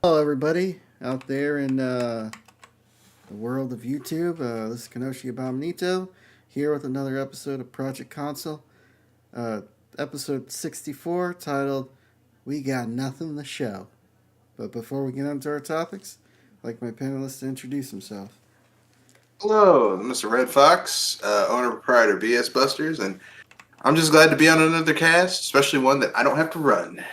Hello, everybody out there in the world of YouTube. This is Kenoshi Abominito here with another episode of Project Console, uh, episode 64, titled "We Got Nothing to Show." But before we get into our topics, I'd like my panelists to introduce himself. Hello, Mr. Red Fox, owner proprietor BS Busters, and I'm just glad to be on another cast, especially one that I don't have to run.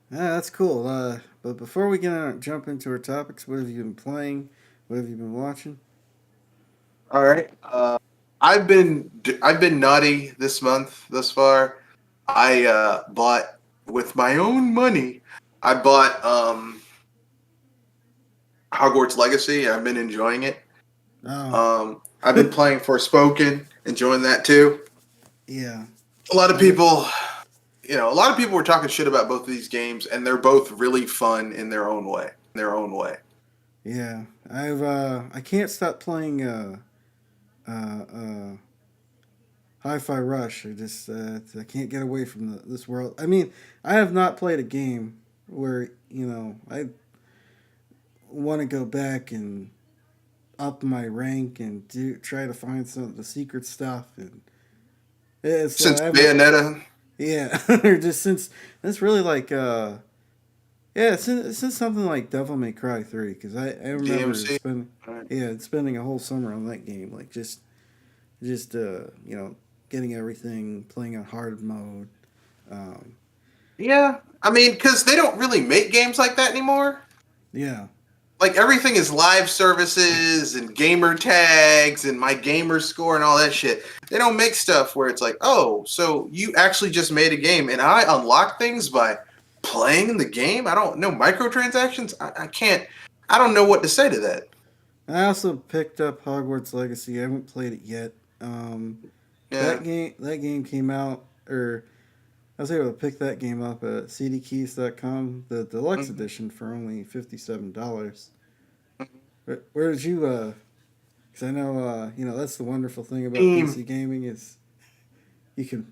That's cool. But before we jump into our topics, what have you been playing? What have you been watching? All right, I've been naughty this month thus far. I bought with my own money. I bought Hogwarts Legacy. I've been enjoying it. Oh, I've been playing Forspoken, enjoying that too. yeah. A lot of I people, a lot of people were talking shit about both of these games, and they're both really fun in their own way. Yeah, I can't stop playing uh, uh, Hi-Fi Rush. I can't get away from this world. I mean, I have not played a game where I want to go back and up my rank and try to find some of the secret stuff. And it's Since I've Bayonetta, yeah, or just since it's really like yeah, since something like Devil May Cry 3, because I remember DMC. spending a whole summer on that game, like just getting everything, playing on hard mode. Um, Yeah, I mean, because they don't really make games like that anymore. yeah, Like everything is live services and gamer tags and my gamer score and all that shit. They don't make stuff where it's like, oh, so you actually just made a game and I unlock things by playing the game. I don't know microtransactions. I can't. I don't know what to say to that. I also picked up Hogwarts Legacy. I haven't played it yet. Yeah. That game came out, or I was able to pick that game up at cdkeys.com, the deluxe Mhm. edition for only $57. Where did you? Because I know that's the wonderful thing about Steam. PC gaming is you can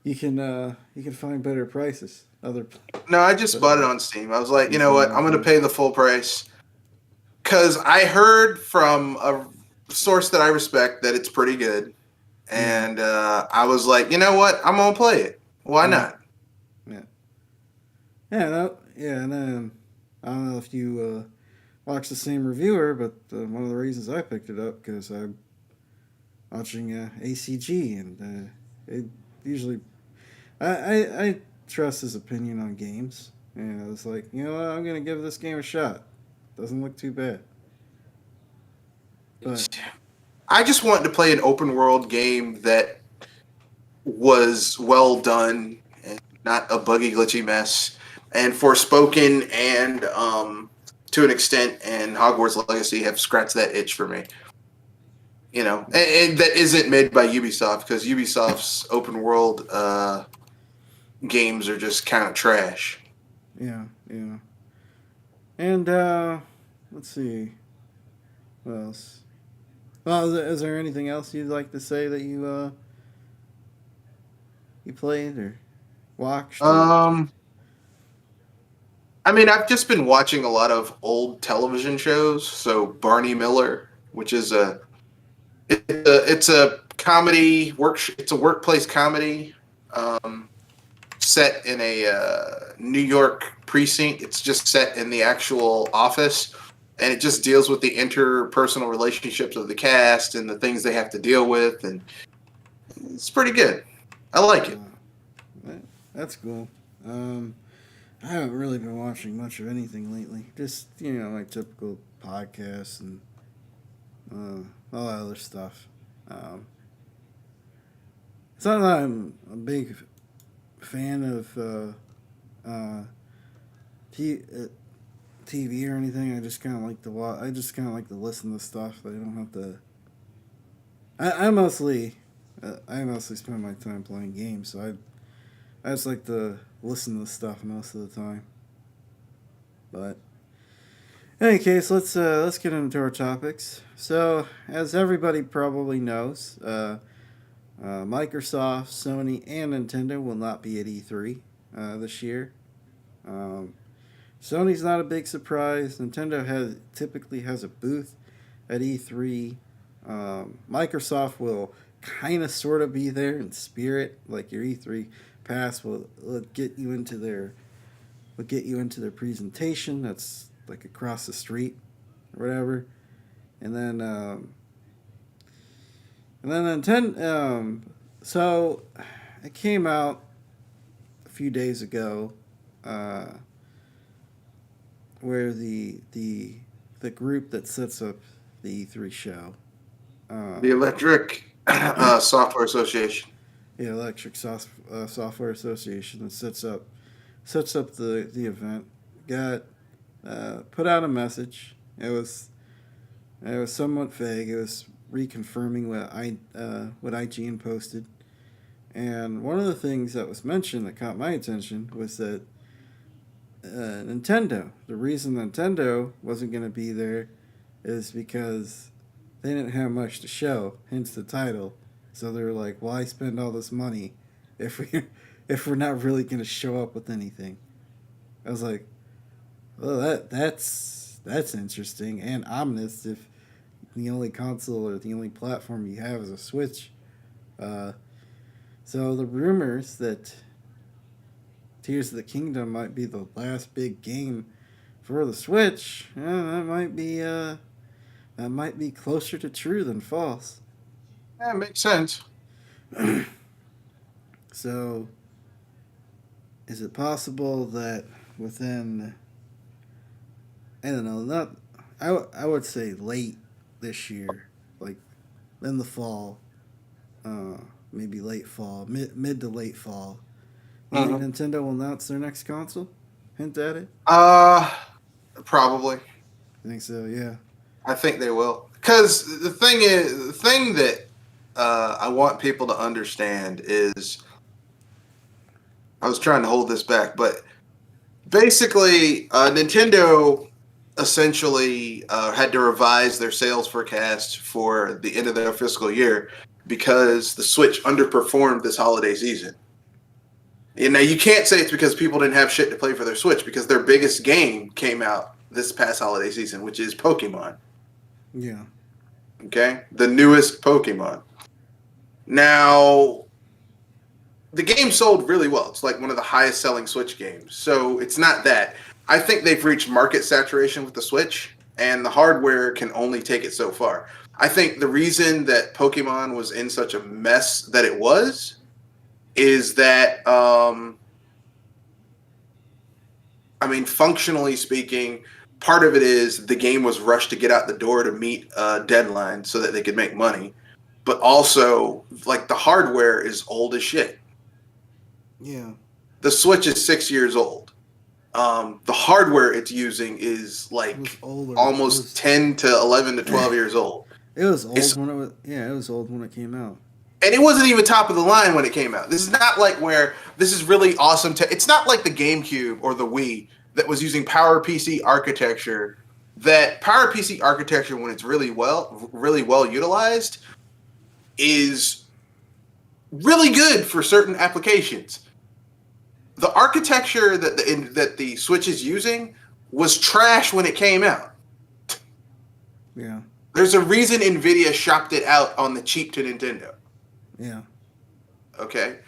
you can find better prices. No, I just But bought it on Steam. I was like, you just know bought it what? on I'm going to Steam. pay the full price. Because I heard from a source that I respect that it's pretty good. Yeah, And I was like, you know what? I'm going to play it. Why yeah, not? yeah, yeah. Yeah, and then I don't know if you watch the same reviewer, but one of the reasons I picked it up because I'm watching ACG, and it usually I trust his opinion on games, and I was like, you know what, I'm gonna give this game a shot. Doesn't look too bad, but I just wanted to play an open world game that was well done and not a buggy, glitchy mess. And Forspoken and to an extent, and Hogwarts Legacy have scratched that itch for me. And that isn't made by Ubisoft because Ubisoft's open world games are just kind of trash. yeah, yeah. And let's see, what else? Well, is there anything else you'd like to say that you played or watched or? Um, I mean, I've just been watching a lot of old television shows. So Barney Miller, which is it's a comedy it's a workplace comedy um, set in a New York precinct. It's just set in the actual office, and it just deals with the interpersonal relationships of the cast and the things they have to deal with, and it's pretty good. I like it. That's cool. Um, I haven't really been watching much of anything lately. Just my typical podcasts and all that other stuff. Um, it's not that I'm a big fan of uh, t- uh, TV or anything. I just kind of like to watch. I just kind of like to listen to stuff. I don't have to. I mostly I mostly spend my time playing games, so I just like to listen to stuff most of the time. But in any case, let's get into our topics. So, as everybody probably knows, Microsoft, Sony, and Nintendo will not be at E3 this year. Um, Sony's not a big surprise. Nintendo typically has a booth at E3. Microsoft will kind of sort of be there in spirit, like your E3 pass will get you into their presentation. That's like across the street or whatever, and then Nintendo. So it came out a few days ago, where the group that sets up the E3 show, The Electric Software Association. the Software Association, that sets up the event, got put out a message. It was somewhat vague. It was reconfirming what IGN posted, and one of the things that was mentioned that caught my attention was that Nintendo. The reason Nintendo wasn't going to be there is because they didn't have much to show, hence the title. So they were like, "Why spend all this money if we're not really going to show up with anything?" I was like, "Well, that's interesting and ominous if the only console or the only platform you have is a Switch." So the rumors that Tears of the Kingdom might be the last big game for the Switch, that might be closer to true than false. Yeah, makes sense. So, is it possible that within, I don't know, not I would say late this year, like in the fall, maybe late fall, mid to late fall, you think Nintendo will announce their next console? Hint at it? Probably. I think so, yeah. I think they will. Because the thing that I want people to understand is, I was trying to hold this back, but basically, Nintendo essentially had to revise their sales forecast for the end of their fiscal year because the Switch underperformed this holiday season. You know, you can't say it's because people didn't have shit to play for their Switch, because their biggest game came out this past holiday season, which is Pokemon. Yeah. Okay? The newest Pokemon. Now, the game sold really well. It's like one of the highest selling Switch games. So it's not that. I think they've reached market saturation with the Switch, and the hardware can only take it so far. I think the reason that Pokemon was in such a mess that it was is that, functionally speaking, part of it is the game was rushed to get out the door to meet a deadline so that they could make money. But also, like, the hardware is old as shit. Yeah. The Switch is 6 years old. The hardware it's using is like almost 10 to 11 to 12 years old. It was old it was old when it came out. And it wasn't even top of the line when it came out. This is not like where this is really awesome. It's not like the GameCube or the Wii that was using PowerPC architecture. That PowerPC architecture, when it's really well utilized, is really good for certain applications. The architecture that the Switch is using was trash when it came out. Yeah. There's a reason NVIDIA shopped it out on the cheap to Nintendo. Yeah. Okay.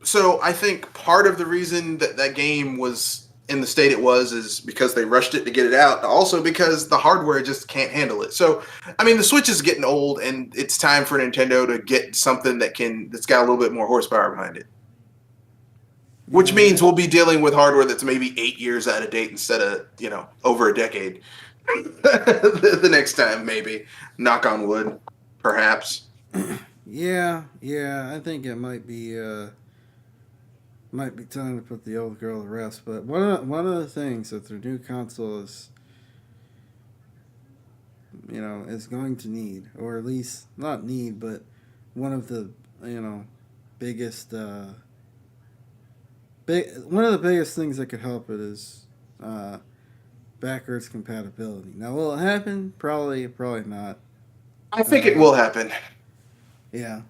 So I think part of the reason that game was in the state it was is because they rushed it to get it out. Also because the hardware just can't handle it. So, the Switch is getting old, and it's time for Nintendo to get something that's got a little bit more horsepower behind it. Which means we'll be dealing with hardware that's maybe 8 years out of date instead of, over a decade. The next time, maybe. Knock on wood, perhaps. Yeah. I think it might be time to put the old girl to rest. But one of the things that their new console is going to need, or at least not need, but one of the biggest one of the biggest things that could help it is backwards compatibility. Now, will it happen? Probably not. I think it will happen. Yeah.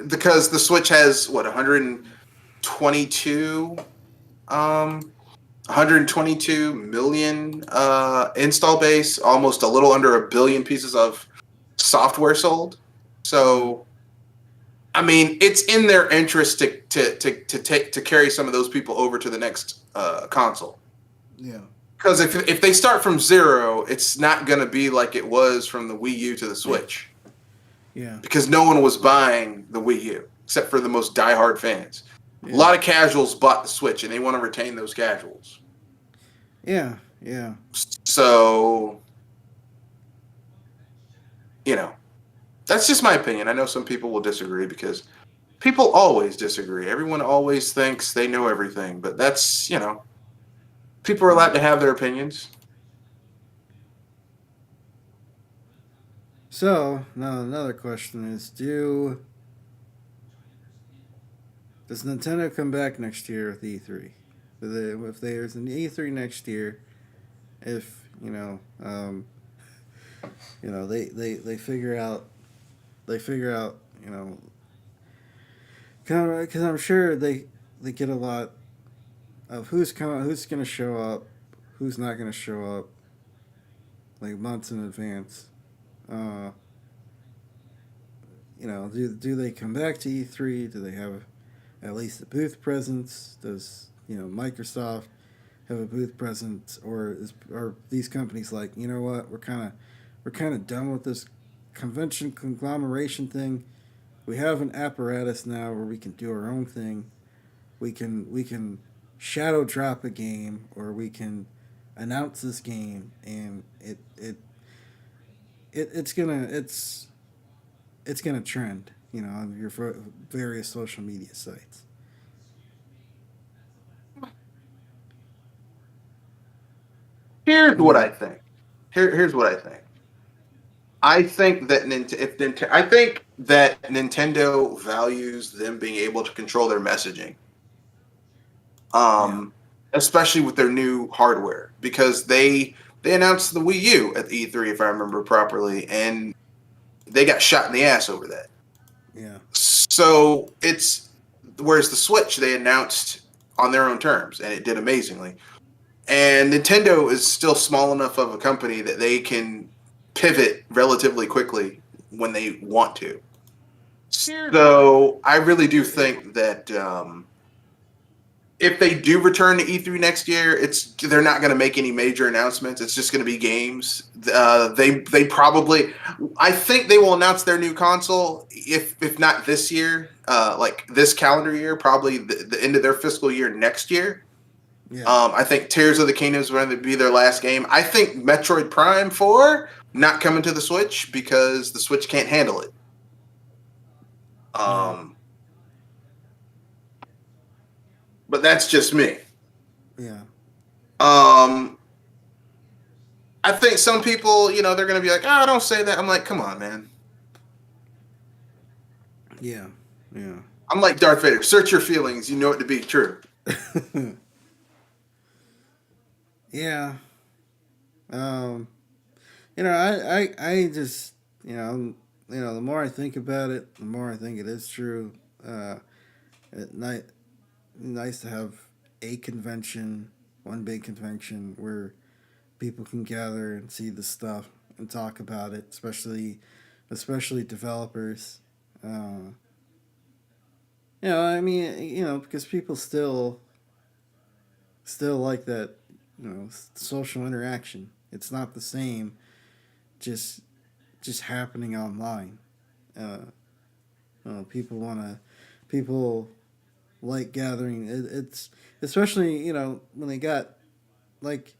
Because the Switch has, 122 122 million install base, almost a little under a billion pieces of software sold. So, I mean, it's in their interest to carry some of those people over to the next console. Yeah. Because if they start from zero, it's not going to be like it was from the Wii U to the Switch. Yeah. Because no one was buying the Wii U except for the most diehard fans. Yeah. A lot of casuals bought the Switch, and they want to retain those casuals. Yeah. Yeah. So, you know, that's just my opinion. I know some people will disagree because people always disagree. Everyone always thinks they know everything, but that's, people are allowed to have their opinions. So now another question is: does Nintendo come back next year with E3? If there's an E3 next year, if they figure out because I'm sure they get a lot of who's going to show up, who's not going to show up, like months in advance. Uh, do they come back to E3? Do they have at least a booth presence? Does Microsoft have a booth presence, or are these companies like, you know what, we're kind of done with this convention conglomeration thing. We have an apparatus now where we can do our own thing. We can shadow drop a game, or we can announce this game, and it's gonna trend, on your various social media sites. Here's What do what you? I think. Here's what I think. I think that Nintendo values them being able to control their messaging, Yeah, um, especially with their new hardware, because they announced the Wii U at the E3, if I remember properly, and they got shot in the ass over that. yeah, So it's whereas the Switch they announced on their own terms, and it did amazingly. And Nintendo is still small enough of a company that they can pivot relatively quickly when they want to. So I really do think that if they do return to E3 next year, they're not going to make any major announcements. It's just going to be games. They probably, I think they will announce their new console if not this year, like this calendar year, probably the end of their fiscal year next year. yeah, I think Tears of the Kingdom is going to be their last game. I think Metroid Prime 4 not coming to the Switch because the Switch can't handle it. yeah, Um, but that's just me. yeah, Um, I think some people, they're going to be like, "Oh, don't say that." I'm like, "Come on, man." yeah, yeah. I'm like Darth Vader. Search your feelings. You know it to be true. Yeah. Um, I just, the more I think about it, the more I think it is true. At night, nice to have a convention, one big convention where people can gather and see the stuff and talk about it, especially developers. Uh, I mean, because people still like that, social interaction. It's not the same just just happening online. Uh, people like gathering. It's especially when they got like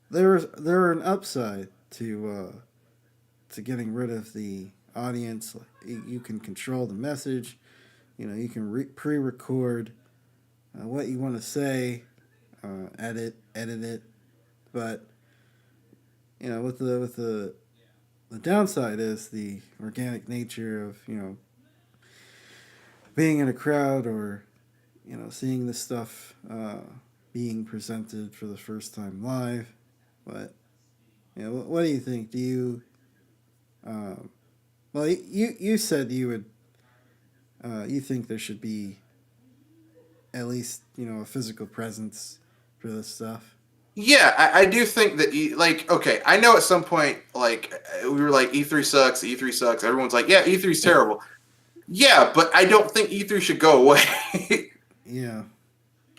there were an upside to getting rid of the audience. Like, you can control the message. You can pre-record what you want to say, edit it. But with the downside is the organic nature of being in a crowd, or seeing this stuff being presented for the first time live. But what do you think? Do you well, you said you would you think there should be at least a physical presence for this stuff. Yeah, I do think that like okay, I know at some point like we were like E3 sucks, E3 sucks. Everyone's like, yeah, E3's terrible. Yeah, but I don't think E3 should go away. Yeah,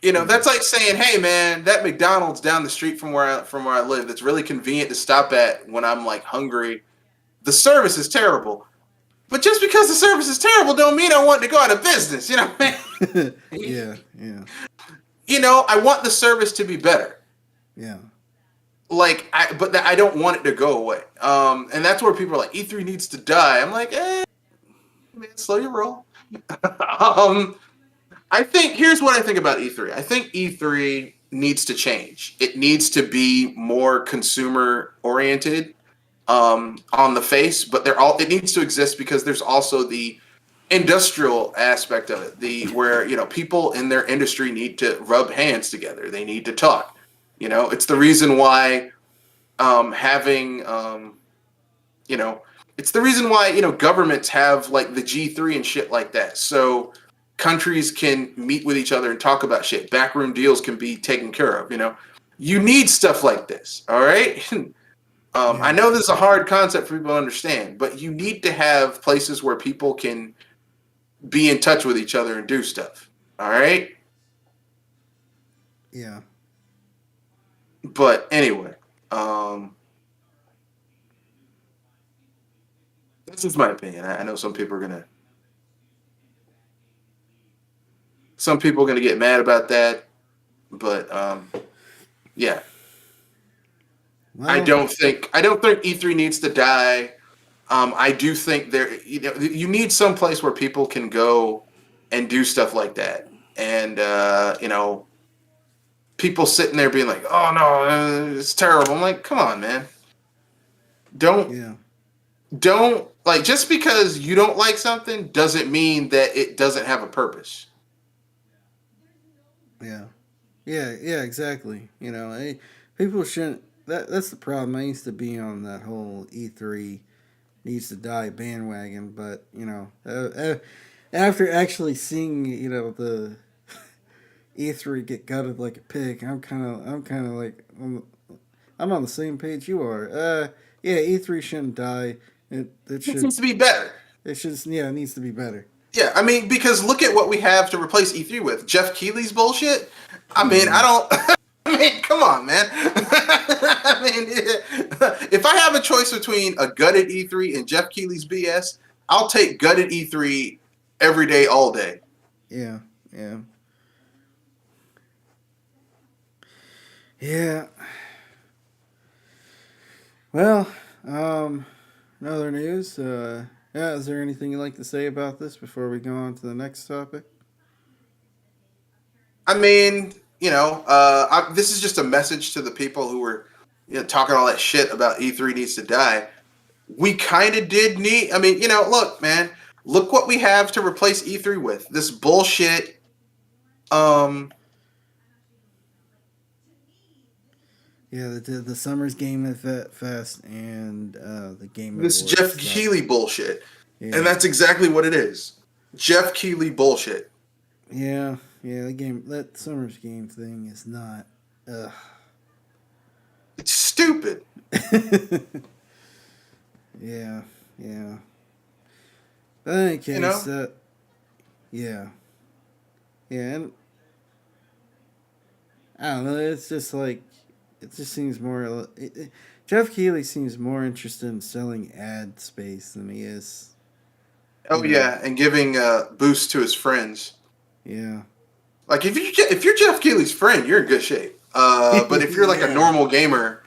That's yeah, like saying, hey man, that McDonald's down the street from where I live, that's really convenient to stop at when I'm like hungry. The service is terrible. But just because the service is terrible don't mean I want to go out of business, you know what I mean? yeah, yeah, I want the service to be better. yeah, But I don't want it to go away. And that's where people are like, E3 needs to die. I'm like, man, slow your roll. um, I think here's what I think about E3. I think E3 needs to change. It needs to be more consumer oriented on the face, but it needs to exist because there's also the industrial aspect of it, the where people in their industry need to rub hands together. They need to talk. It's the reason why having it's the reason why governments have like the G3 and shit like that. So countries can meet with each other and talk about shit. Backroom deals can be taken care of. You need stuff like this. All right. I yeah, know this is a hard concept for people to understand, but you need to have places where people can be in touch with each other and do stuff. All right. yeah. But anyway, um, this is my opinion. I know some people are gonna get mad about that, but yeah, Well, I don't think E3 needs to die. I do think you need some place where people can go and do stuff like that, and people sitting there being like, "Oh no, it's terrible." I'm like, "Come on, man! Don't yeah, don't like just because you don't like something doesn't mean that it doesn't have a purpose." yeah, yeah. Exactly. People shouldn't. That's the problem. I used to be on that whole E3 needs to die bandwagon, but after actually seeing the E3 get gutted like a pig, I'm kind of like I'm on the same page you are. Yeah, E3 shouldn't die. It It should needs to be better. yeah, it needs to be better. Yeah, I mean, because look at what we have to replace E3 with. Jeff Keighley's bullshit. I mean, I Yeah, don't. I mean, come on, man. I mean, if I have a choice between a gutted E3 and Jeff Keighley's BS, I'll take gutted E3 every day, all day. yeah, yeah, yeah. Well, in other news, yeah, is there anything you'd like to say about this before we go on to the next topic? I mean, this is just a message to the people who were, talking all that shit about E3 needs to die. We kind of did need. I mean, look, man, look what we have to replace E3 with. This bullshit. Um, Yeah, the Summer's Game Fest and the Game this Awards Jeff stuff. Keighley bullshit, and Yeah, that's exactly what it is. Jeff Keighley bullshit. yeah, yeah. That Summer's Game thing is not. Ugh. It's stupid. Yeah, yeah. But in any You case, know. yeah, yeah, and I don't know. It's just like it just seems more. Jeff Keighley seems more interested in selling ad space than he is. Oh yeah, and giving boost to his friends. Yeah, Like if you're Jeff Keighley's friend, you're in good shape. But if you're like a yeah, normal gamer,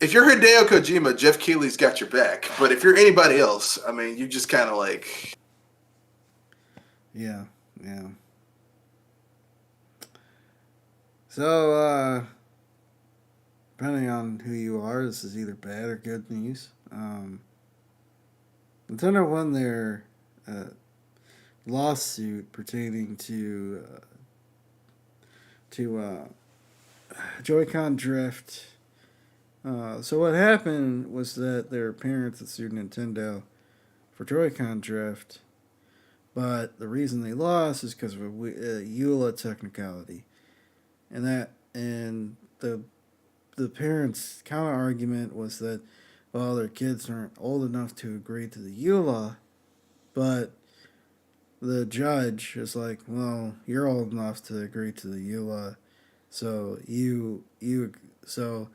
if you're Hideo Kojima, Jeff Keighley's got your back. But if you're anybody else, I mean, you just kind of like. yeah, yeah. So, depending on who you are, this is either bad or good news. Nintendo won their uh, lawsuit pertaining to Joycon Drift. So what happened was that their parents had sued Nintendo for Joycon Drift, but the reason they lost is because of a EULA technicality, and the parents' counter argument was that, well, their kids aren't old enough to agree to the EULA, but the judge is like, well, you're old enough to agree to the EULA, so so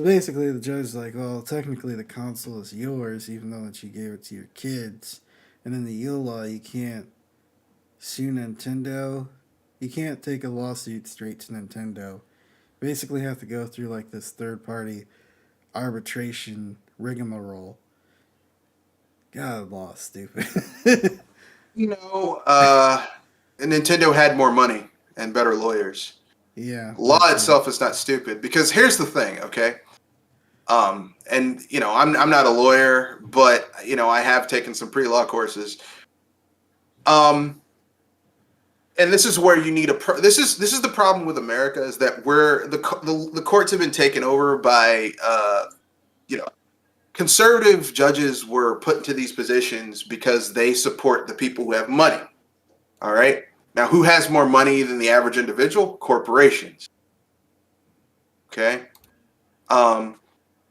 basically the judge is like, well, technically the console is yours, even though that you gave it to your kids, and in the EULA you can't sue Nintendo. You can't take a lawsuit straight to Nintendo. Basically, have to go through like this third party arbitration rigmarole. God, law stupid. You know, Nintendo had more money and better lawyers. Yeah. Law itself is not stupid because here's the thing, okay? And you know, I'm not a lawyer, but you know, I have taken some pre-law courses. And this is where you need this is the problem with America, is that the courts have been taken over by you know, conservative judges were put into these positions because they support the people who have money. All right. Now, who has more money than the average individual? Corporations. Okay.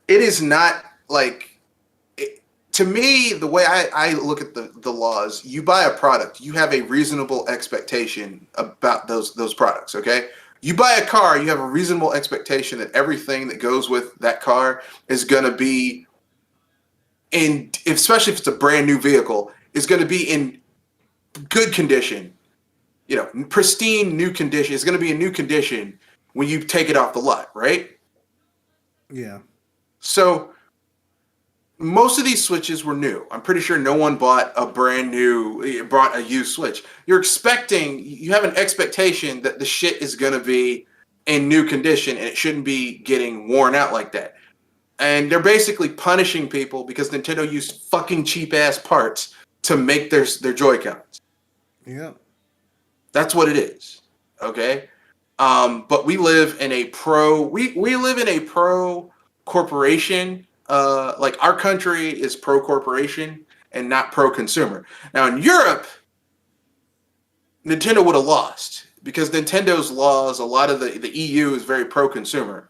It is not like, to me, the way I look at the laws, you buy a product, you have a reasonable expectation about those products. Okay. You buy a car, you have a reasonable expectation that everything that goes with that car is going to be especially if it's a brand new vehicle, is going to be in good condition, you know, pristine new condition. It's going to be in new condition when you take it off the lot, right? Yeah. So most of these Switches were new. I'm pretty sure no one bought a used Switch. You have an expectation that the shit is going to be in new condition and it shouldn't be getting worn out like that. And they're basically punishing people because Nintendo used fucking cheap ass parts to make their Joy-Cons. Yeah. That's what it is. Okay. But we live in a we live in a pro corporation. Like our country is pro corporation and not pro consumer. Now in Europe, Nintendo would have lost because Nintendo's laws, a lot of the EU is very pro consumer.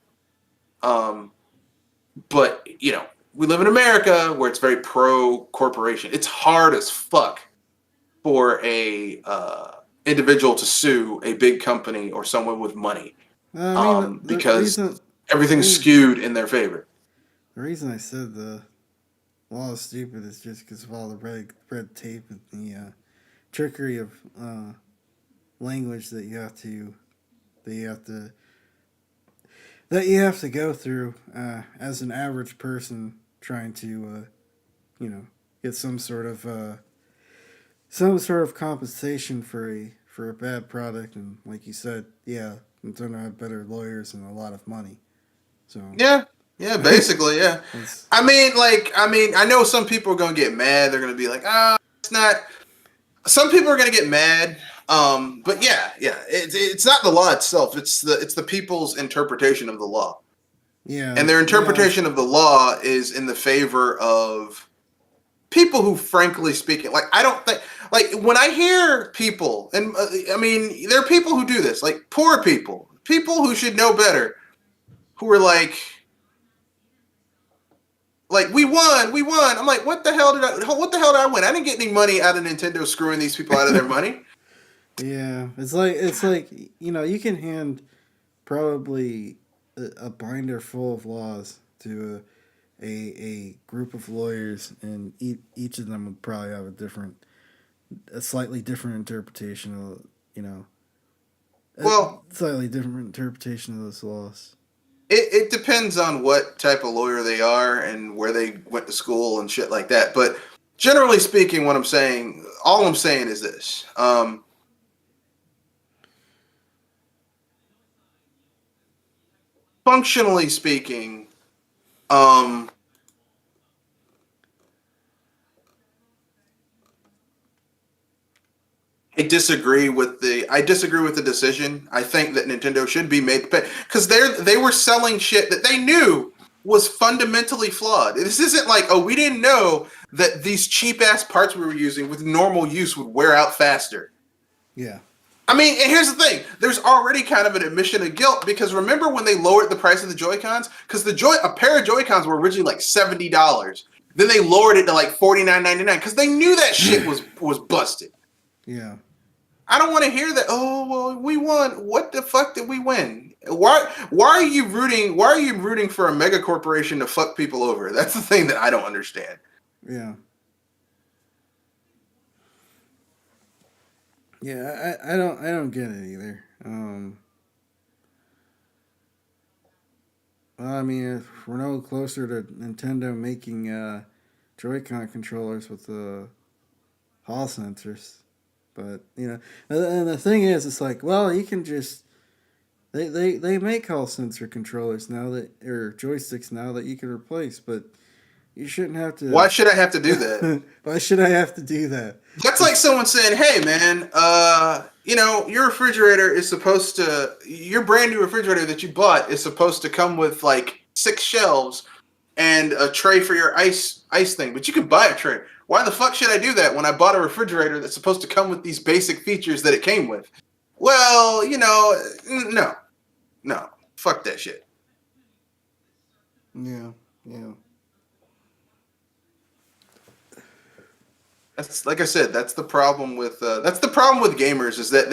But, you know, we live in America where it's very pro-corporation. It's hard as fuck for a individual to sue a big company or someone with money because everything's skewed in their favor. The reason I said the law is stupid is just because of all the red tape and the trickery of language that you have to go through as an average person trying to, you know, get some sort of compensation for a bad product. And like you said, yeah, Nintendo had better lawyers and a lot of money. So yeah, basically, yeah. I mean, I know some people are gonna get mad. They're gonna be like, it's not. Some people are gonna get mad. But yeah, it's not the law itself. It's the people's interpretation of the law. Yeah, and their interpretation of the law is in the favor of people who, frankly speaking, like I don't think, like when I hear people, and I mean, there are people who do this, like poor people who should know better, who are like we won. I'm like, what the hell did I win? I didn't get any money out of Nintendo screwing these people out of their money. Yeah, it's like you know, you can hand probably a binder full of laws to a group of lawyers, and each of them would probably have a slightly different interpretation of, you know, slightly different interpretation of those laws. It depends on what type of lawyer they are and where they went to school and shit like that. But generally speaking, all I'm saying is this. Functionally speaking, I disagree with the decision. I think that Nintendo should be made because they were selling shit that they knew was fundamentally flawed. This isn't like, oh, we didn't know that these cheap ass parts we were using with normal use would wear out faster. Yeah. I mean, and here's the thing: there's already kind of an admission of guilt because remember when they lowered the price of the Joy-Cons? Because a pair of Joy-Cons were originally like $70. Then they lowered it to like $49.99 because they knew that shit was busted. Yeah. I don't want to hear that. Oh well, we won. What the fuck did we win? Why are you rooting? Why are you rooting for a mega corporation to fuck people over? That's the thing that I don't understand. Yeah. Yeah, I don't get it either. Well, I mean, if we're no closer to Nintendo making Joy-Con controllers with the Hall sensors, but and the thing is, it's like, well, you can just they make Hall sensor controllers now that or joysticks now that you can replace, but you shouldn't have to. Why should I have to do that? Why should I have to do that? That's like someone saying, "Hey, man, your refrigerator is supposed to, your brand new refrigerator that you bought is supposed to come with like 6 shelves and a tray for your ice thing, but you can buy a tray. Why the fuck should I do that when I bought a refrigerator that's supposed to come with these basic features that it came with?" Well, no, fuck that shit. Yeah, yeah. That's like I said. That's the problem with gamers is that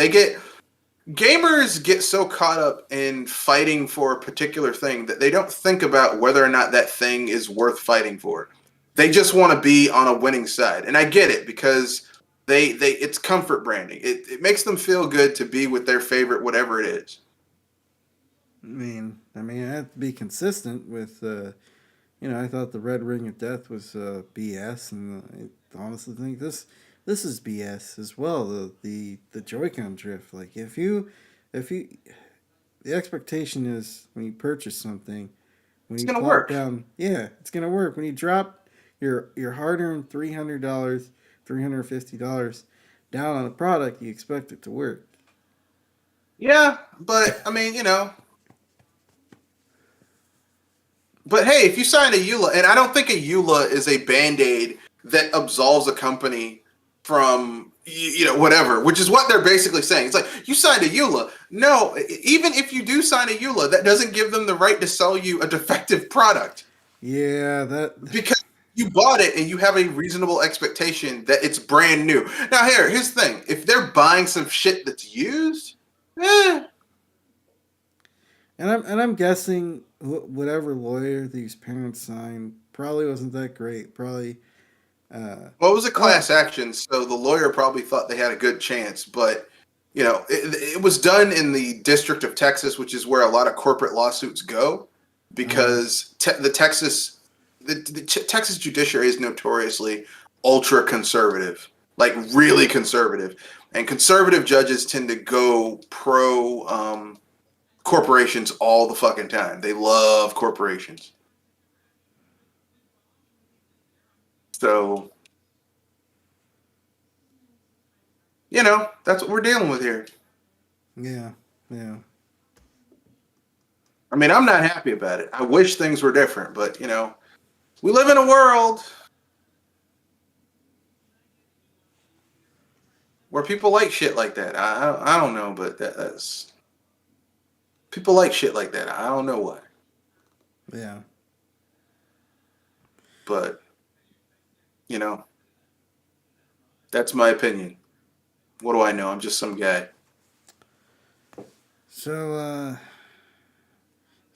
gamers get so caught up in fighting for a particular thing that they don't think about whether or not that thing is worth fighting for. They just want to be on a winning side, and I get it because they it's comfort branding. It makes them feel good to be with their favorite whatever it is. I mean, I have to be consistent with. I thought the Red Ring of Death was BS, and I honestly think this is BS as well. The Joycon Drift, like if you, the expectation is when you purchase something, when It's you gonna plop work. down, yeah, it's gonna work. When you drop your hard earned $300, $350 down on a product, you expect it to work. Yeah, but I mean, But hey, if you sign a EULA, and I don't think a EULA is a band-aid that absolves a company from whatever, which is what they're basically saying. It's like you signed a EULA. No, even if you do sign a EULA, that doesn't give them the right to sell you a defective product. Yeah, that Because you bought it and you have a reasonable expectation that it's brand new. Now here's the thing. If they're buying some shit that's used, I'm guessing whatever lawyer these parents signed probably wasn't that great. Probably. Well, it was a class action, so the lawyer probably thought they had a good chance. But it was done in the District of Texas, which is where a lot of corporate lawsuits go, because the Texas judiciary is notoriously ultra conservative, like really conservative, and conservative judges tend to go pro corporations all the fucking time. They love corporations, so. That's what we're dealing with here. Yeah, yeah. I mean, I'm not happy about it. I wish things were different, but we live in a world where people like shit like that. I don't know, but that's people like shit like that. I don't know why, Yeah. but that's my opinion. What do I know? I'm just some guy. So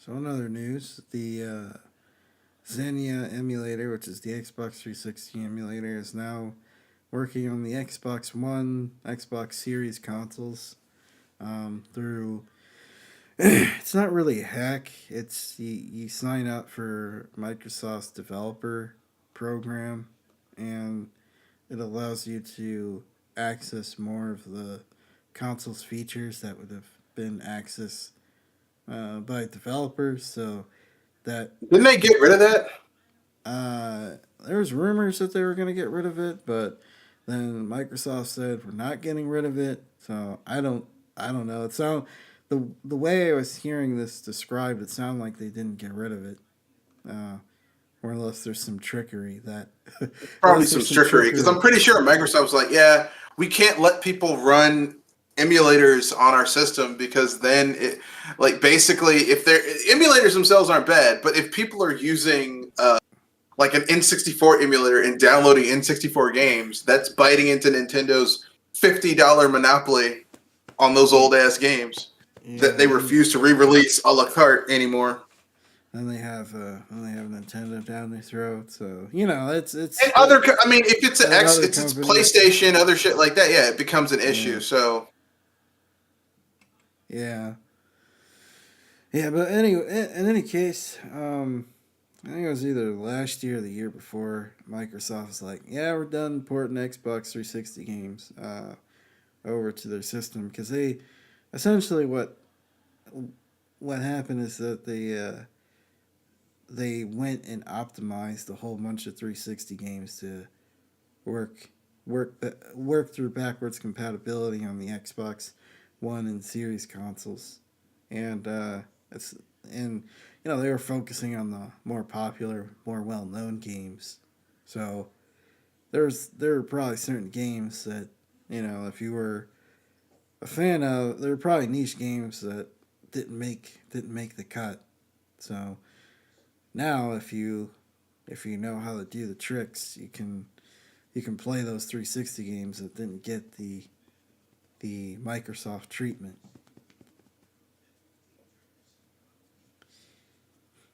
in other news, the Xenia emulator, which is the Xbox 360 emulator, is now working on the Xbox One, Xbox Series consoles. Through it's not really a hack. It's you sign up for Microsoft's developer program, and it allows you to access more of the console's features that would have been accessed by developers. So that Didn't they get rid of that? there was rumors that they were going to get rid of it, but then Microsoft said we're not getting rid of it. So I don't know. It sound the way I was hearing this described, it sounded like they didn't get rid of it. or unless there's some trickery that, Probably unless some there's some trickery because I'm trickery. pretty sure Microsoft was like, yeah, we can't let people run emulators on our system because then it, like, basically, if they're emulators themselves aren't bad, but if people are using like an N64 emulator and downloading N64 games, that's biting into Nintendo's $50 monopoly on those old ass games that Yeah, they refuse to re-release a la carte anymore. then they have Nintendo down their throat. So you know, And other, I mean, if it's and other if it's companies. PlayStation, other shit like that, yeah, it becomes an issue. Yeah, So yeah, yeah. But anyway, in any case, I think it was either last year or the year before. Microsoft was like, "Yeah, we're done porting Xbox 360 games over to their system," because they essentially what happened is that they went and optimized a whole bunch of 360 games to work work through backwards compatibility on the Xbox One and Series consoles, and it's and you know they were focusing on the more popular, more well known games. So there were probably certain games that you know if you were a fan of, there were probably niche games that didn't make the cut. So now if you know how to do the tricks, you can play those 360 games that didn't get the Microsoft treatment.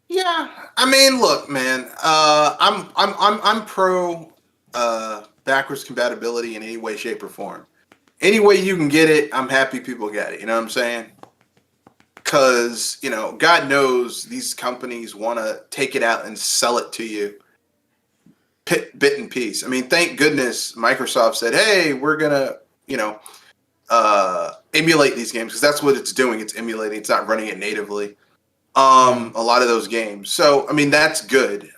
yeah, I mean, look, man, I'm pro backwards compatibility in any way, shape, or form. Any way you can get it, I'm happy people get it. You know what I'm saying? Because you know, God knows these companies want to take it out and sell it to you bit and piece. I mean, thank goodness Microsoft said, "Hey, we're gonna, you know, emulate these games because that's what it's doing. It's emulating. It's not running it natively. Yeah, A lot of those games. So, I mean, that's good.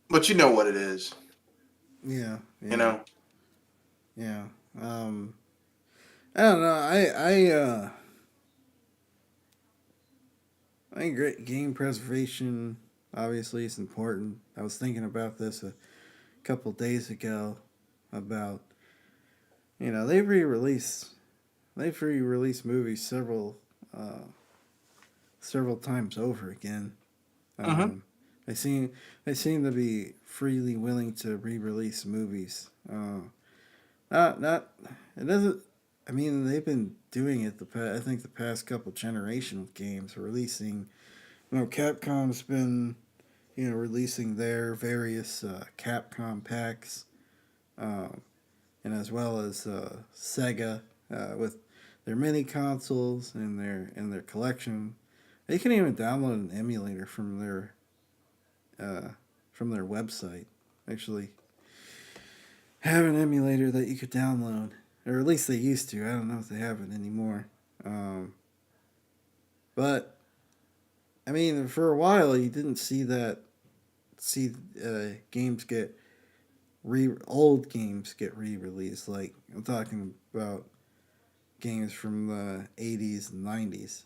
But you know what it is, yeah, you yeah, know. yeah. I don't know. I think great game preservation obviously is important. I was thinking about this a couple days ago about you know they've re-released movies several times over again. Mm-hmm. Um, they seem to be freely willing to re-release movies. Not it doesn't. I mean, they've been doing it I think the past couple generation of games, releasing. You know, Capcom's been you know releasing their various Capcom packs, um, and as well as Sega with their mini consoles and their collection. They can even download an emulator uh, from their website. Actually, have an emulator that you could download, or at least they used to. I don't know if they have it anymore. Um, but I mean, for a while, you didn't see games get old games get re-released. Like I'm talking about games from the '80s and '90s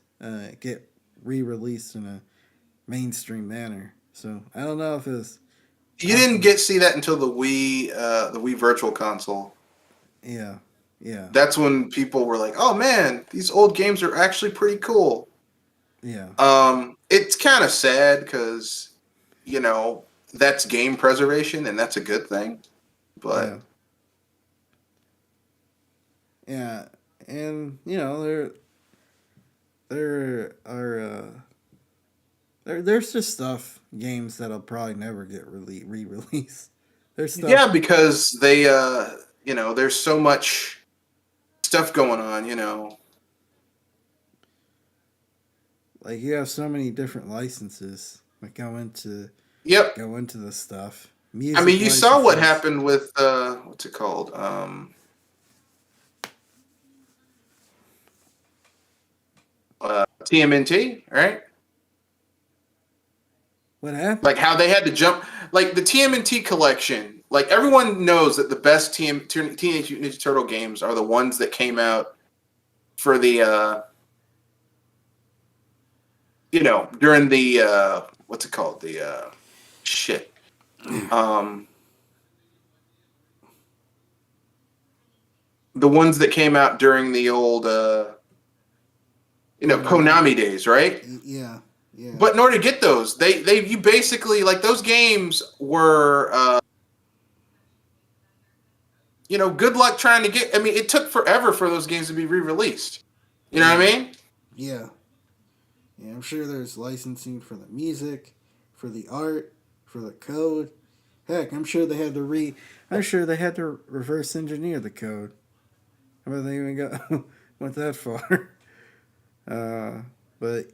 get re-released in a mainstream manner. So I don't know if it's You didn't optim. get see that until the Wii Virtual Console. Yeah, yeah, That's when people were like, "Oh man, these old games are actually pretty cool." yeah, It's kind of sad because you know that's game preservation and that's a good thing. yeah, But yeah. And you know there are there's just stuff games that'll probably never get re-released. There's stuff yeah, because they, you know, there's so much stuff going on. You know, like you have so many different licenses that yep. go into the stuff. I Music mean, you saw what licenses. happened with what's it called? TMNT, right? What happened? Like how they had to jump, like the TMNT collection. Like everyone knows that the best Teenage Mutant Ninja Turtle games are the ones that came out for the during the what's it called? The shit. The ones that came out during the old Konami days, right? Yeah, yeah. But in order to get those, you basically like those games were good luck trying to get. I mean, it took forever for those games to be re-released. You know what I mean? Yeah. Yeah, I'm sure there's licensing for the music, for the art, for the code. Heck, I'm sure they had to reverse engineer the code. I mean, they even went that far. But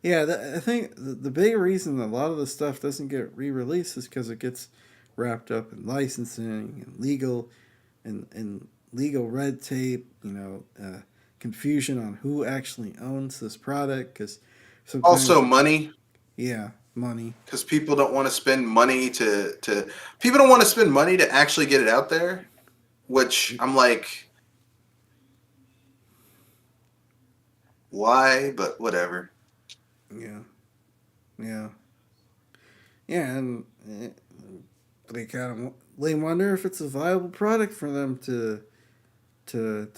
yeah, I think the big reason a lot of the stuff doesn't get re-released is because it gets wrapped up in licensing and legal red tape. Confusion on who actually owns this product. Because Also, money. Yeah, money. Because people don't want to spend money people don't want to spend money to actually get it out there. Which I'm like, why? But whatever. Yeah, yeah, yeah, and they wonder if it's a viable product for them to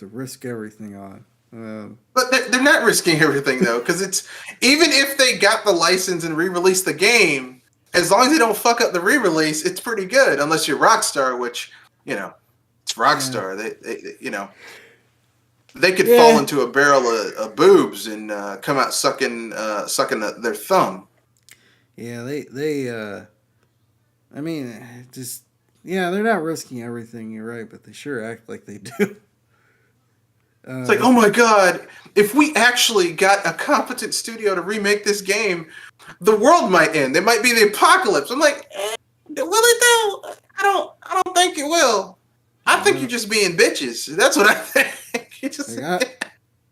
risk everything on. But they're not risking everything though, because it's even if they got the license and re-release the game, as long as they don't fuck up the re-release, it's pretty good. Unless you're Rockstar, which it's Rockstar. Yeah. They could fall into a barrel of boobs and come out sucking their thumb. Yeah, I mean, they're not risking everything. You're right, but they sure act like they do. It's like, oh my god, if we actually got a competent studio to remake this game, the world might end. It might be the apocalypse. I'm like, will it though? I don't think it will. I think you're just being bitches. That's what I think.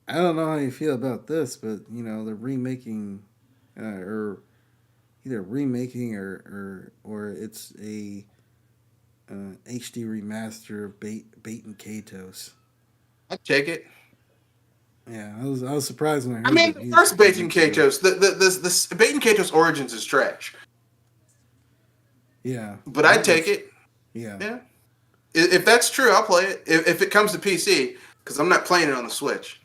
I don't know how you feel about this, but they're remaking, or either remaking or it's a HD remaster of Bait and Katos. I'd take it. Yeah, I was surprised when I heard. I mean, the first Bait and Katos, the Bait and Katos Origins is trash. Yeah, but I'd take it. Yeah. If that's true, I'll play it. If it comes to PC, because I'm not playing it on the Switch.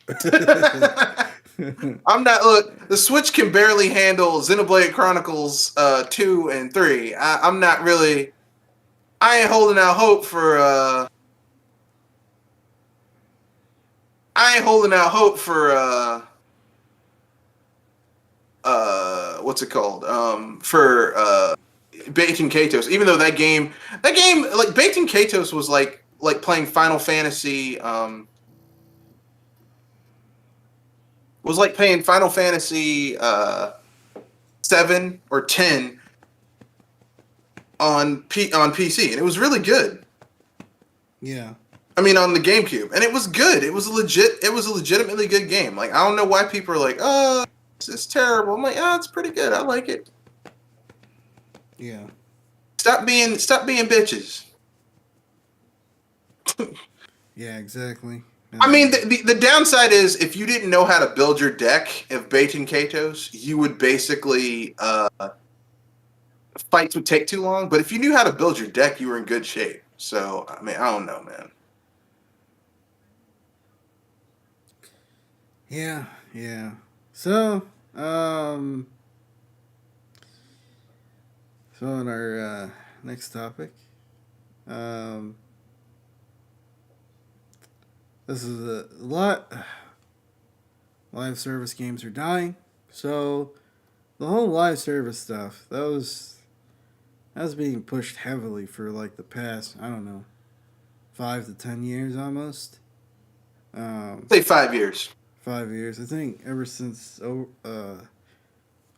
I'm not. Look, the Switch can barely handle Xenoblade Chronicles 2 and 3. I'm not really. I ain't holding out hope for. I ain't holding out hope for. What's it called? For Bait and Katos. Even though that game, like Bait and Katos was like playing Final Fantasy. Was like playing Final Fantasy 7 or 10 on PC, and it was really good. Yeah. I mean, on the GameCube, and it was good. It was a legitimately good game. Like, I don't know why people are like, "Oh, it's terrible." I'm like, "Oh, it's pretty good. I like it." Yeah. Stop being bitches. Yeah, exactly. I mean, the downside is if you didn't know how to build your deck of Bait and Katos, you would basically fights would take too long. But if you knew how to build your deck, you were in good shape. So, I mean, I don't know, man. Yeah. So, on our next topic, this is a lot. Live service games are dying, so the whole live service stuff that was being pushed heavily for like the past 5 to 10 years almost. Say 5 years. 5 years, I think, ever since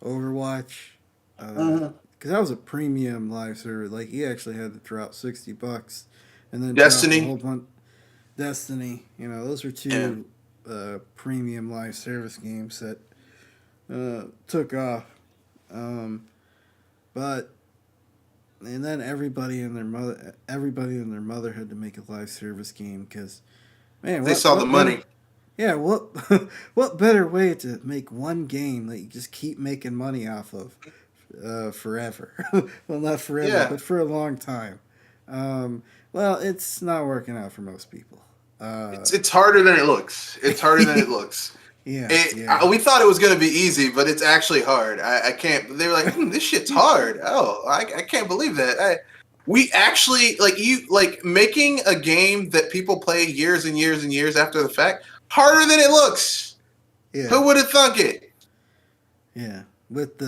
Overwatch, because that was a premium live server. Like, he actually had to drop $60, and then Destiny. drop a whole bunch. Destiny, those were two premium live service games that took off. But and then everybody and their mother had to make a live service game because, man, they saw the money. Yeah, what what better way to make one game that you just keep making money off of forever? Well, not forever, Yeah, but for a long time. Um, well, it's not working out for most people. Uh, it's harder than it looks. It's harder than it looks. yeah, yeah, We thought it was going to be easy, but it's actually hard. I can't. They were like, this shit's hard. Oh, I can't believe that. We actually like making a game that people play years and years and years after the fact. Harder than it looks. yeah, Who would have thunk it? yeah. With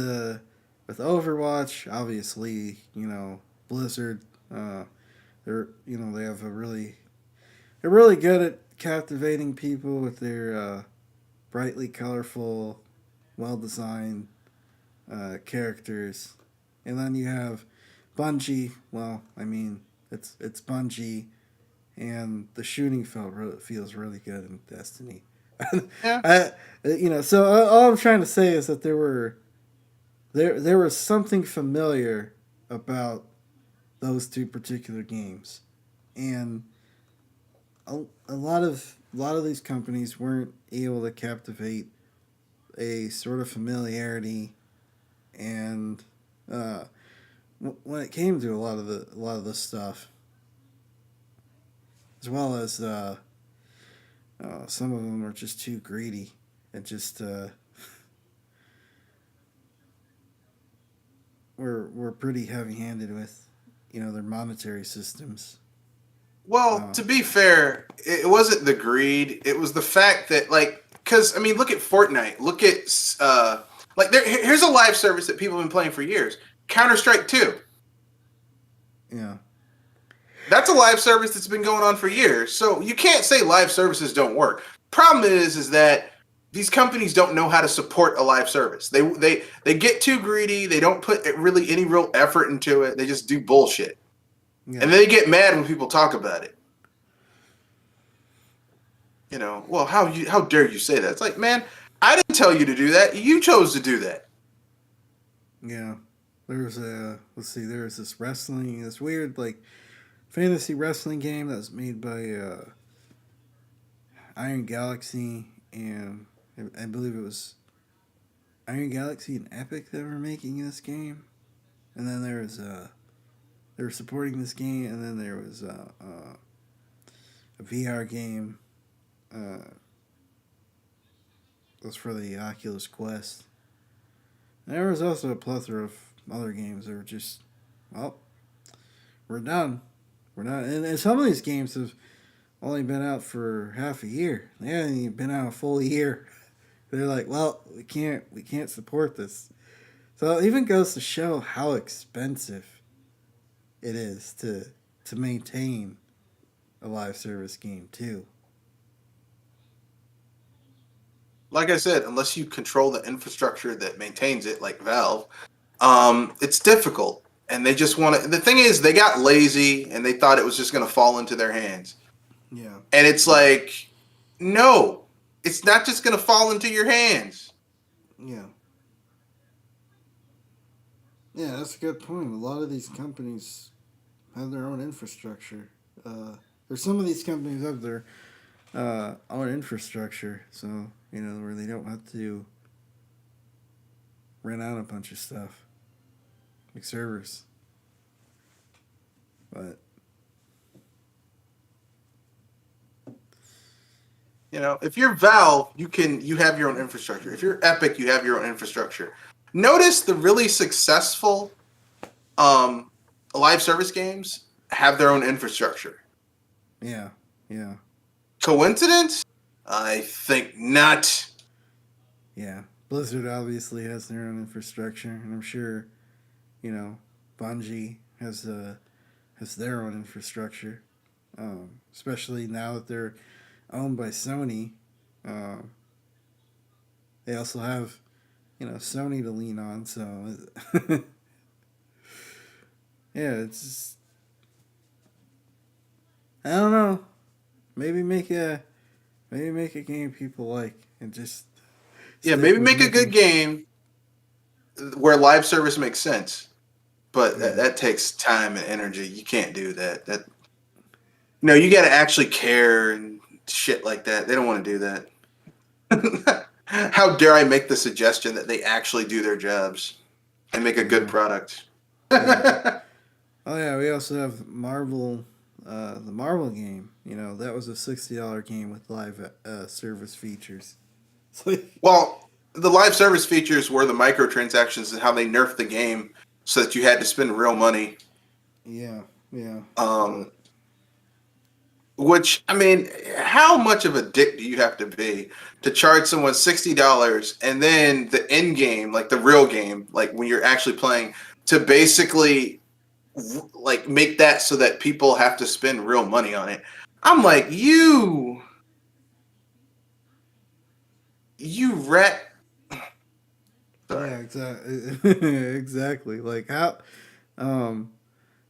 Overwatch, obviously, Blizzard. They have they're really good at captivating people with their brightly colorful, well designed characters. And then you have Bungie. Well, I mean, it's Bungie, and the shooting feels really good in Destiny. Yeah. So all I'm trying to say is that there was something familiar about those two particular games, and a lot of these companies weren't able to captivate a sort of familiarity, and when it came to a lot of the stuff, as well as some of them were just too greedy and just were pretty heavy handed with their monetary systems. Well, to be fair, it wasn't the greed. It was the fact that, like, because I mean, look at Fortnite. Look at here's a live service that people have been playing for years. Counter-Strike 2. Yeah, That's a live service that's been going on for years. So you can't say live services don't work. Problem is that these companies don't know how to support a live service. They get too greedy. They don't put really any real effort into it. They just do bullshit. yeah, And they get mad when people talk about it. Well, how dare you say that? It's like, man, I didn't tell you to do that. You chose to do that. yeah. There was this weird like fantasy wrestling game that was made by Iron Galaxy, and I believe it was Iron Galaxy and Epic that were making this game. And then they were supporting this game, and then there was a VR game. It was for the Oculus Quest. And there was also a plethora of other games that were just, well, we're done. We're not, and some of these games have only been out for half a year. They haven't even been out a full year. They're like, well, we can't support this. So it even goes to show how expensive it is to maintain a live service game too. Like I said, unless you control the infrastructure that maintains it, like Valve, it's difficult. And they just want to. The thing is, they got lazy and they thought it was just going to fall into their hands. Yeah. And it's like, no, it's not just going to fall into your hands. Yeah. Yeah, that's a good point. A lot of these companies have their own infrastructure. There's some of these companies have their own infrastructure, so where they don't have to rent out a bunch of stuff like servers. But If you're Valve, you have your own infrastructure. If you're Epic, you have your own infrastructure. Notice the really successful live service games have their own infrastructure. yeah, yeah, Coincidence? I think not. yeah. Blizzard obviously has their own infrastructure, and I'm sure, Bungie has their own infrastructure. Especially now that they're owned by Sony. They also have, Sony to lean on. So, yeah, it's just, I don't know. Maybe make a game people like, and just Maybe make a good game where live service makes sense, but that takes time and energy. You can't do that. You got to actually care and shit like that. They don't want to do that. How dare I make the suggestion that they actually do their jobs and make a good product? Yeah. Oh yeah, we also have Marvel, the Marvel game. You know, that was a $60 game with live service features. It's like, Well, the live service features were the microtransactions and how they nerfed the game so that you had to spend real money. yeah, yeah. Um, which, I mean, how much of a dick do you have to be to charge someone $60 and then the end game, like the real game, like when you're actually playing, to basically like make that so that people have to spend real money on it? I'm like, you rat. Sorry. Yeah, exactly. Exactly. Like how, um,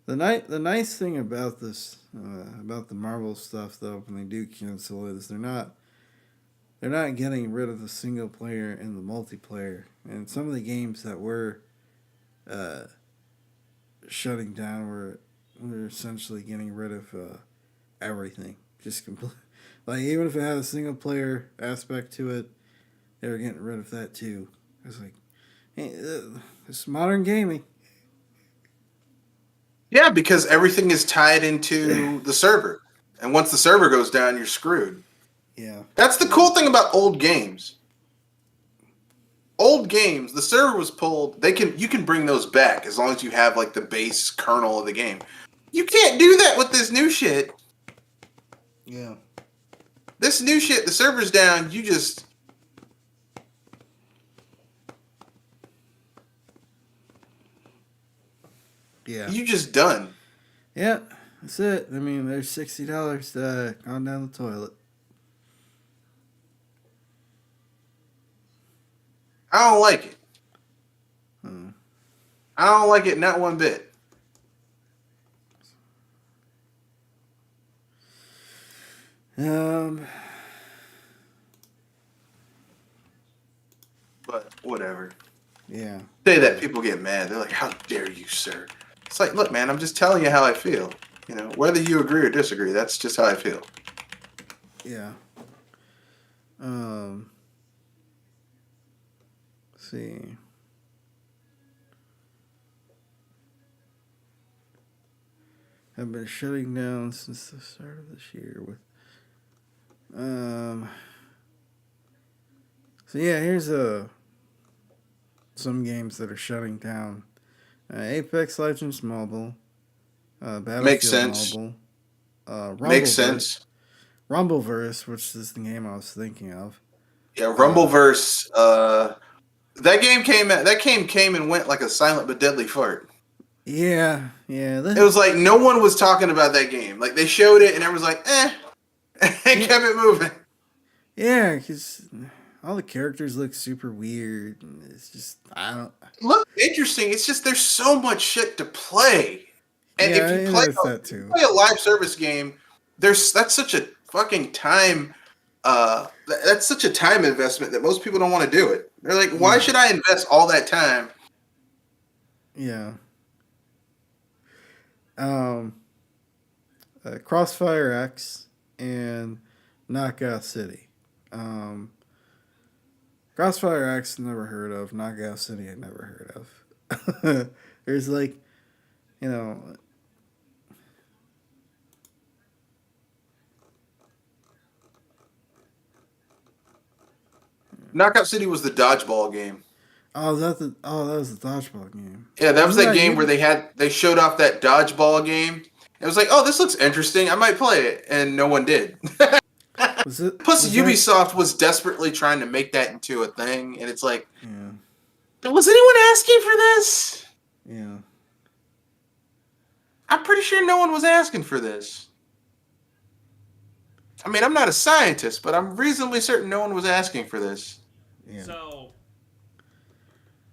the nice thing about this, about the Marvel stuff though, when they do cancel it, is they're not getting rid of the single player and the multiplayer, and some of the games that were, uh, shutting down were essentially getting rid of everything, just complete. Like even if it had a single player aspect to it, they were getting rid of that too. It's like, hey, it's modern gaming. Yeah, because everything is tied into the server. And once the server goes down, you're screwed. Yeah. That's the cool thing about old games. Old games, the server was pulled. You can bring those back as long as you have like the base kernel of the game. You can't do that with this new shit. Yeah. This new shit, the server's down, Yeah. you just done. Yeah. That's it. I mean, there's $60 gone down the toilet. I don't like it. Hmm. I don't like it not one bit. Um. But whatever. Yeah. Say that, people get mad. They're like, "How dare you, sir?" It's like, look, man, I'm just telling you how I feel. You know, whether you agree or disagree, that's just how I feel. Yeah. Um. Let's see. Have been shutting down since the start of this year with so yeah, here's some games that are shutting down. Apex Legends Mobile, Makes Battlefield sense. Mobile, Makes sense. Rumbleverse, which is the game I was thinking of. Yeah, Rumbleverse. That game came and went like a silent but deadly fart. Yeah, yeah. It was like no one was talking about that game. Like they showed it and everyone was like, "Eh," and kept it moving. Yeah, because all the characters look super weird. And it's just I don't. Look interesting. It's just there's so much shit to play, and Yeah, if you I play noticed that too. a live service game, that's such a fucking time. That's such a time investment that most people don't want to do it. They're like, why Yeah. should I invest all that time? Yeah. Um, Crossfire X and Knockout City. Um, Crossfire X never heard of. Knockout City I never heard of. There's like, you know, Knockout City was the dodgeball game. that was the dodgeball game. Yeah, that was Wasn't that that game you? where they showed off that dodgeball game. It was like, oh, this looks interesting. I might play it, and no one did. Was it? Plus, Was that? Ubisoft was desperately trying to make that into a thing, and it's like, Yeah. was anyone asking for this? Yeah. I'm pretty sure no one was asking for this. I mean, I'm not a scientist, but I'm reasonably certain no one was asking for this. Yeah. So,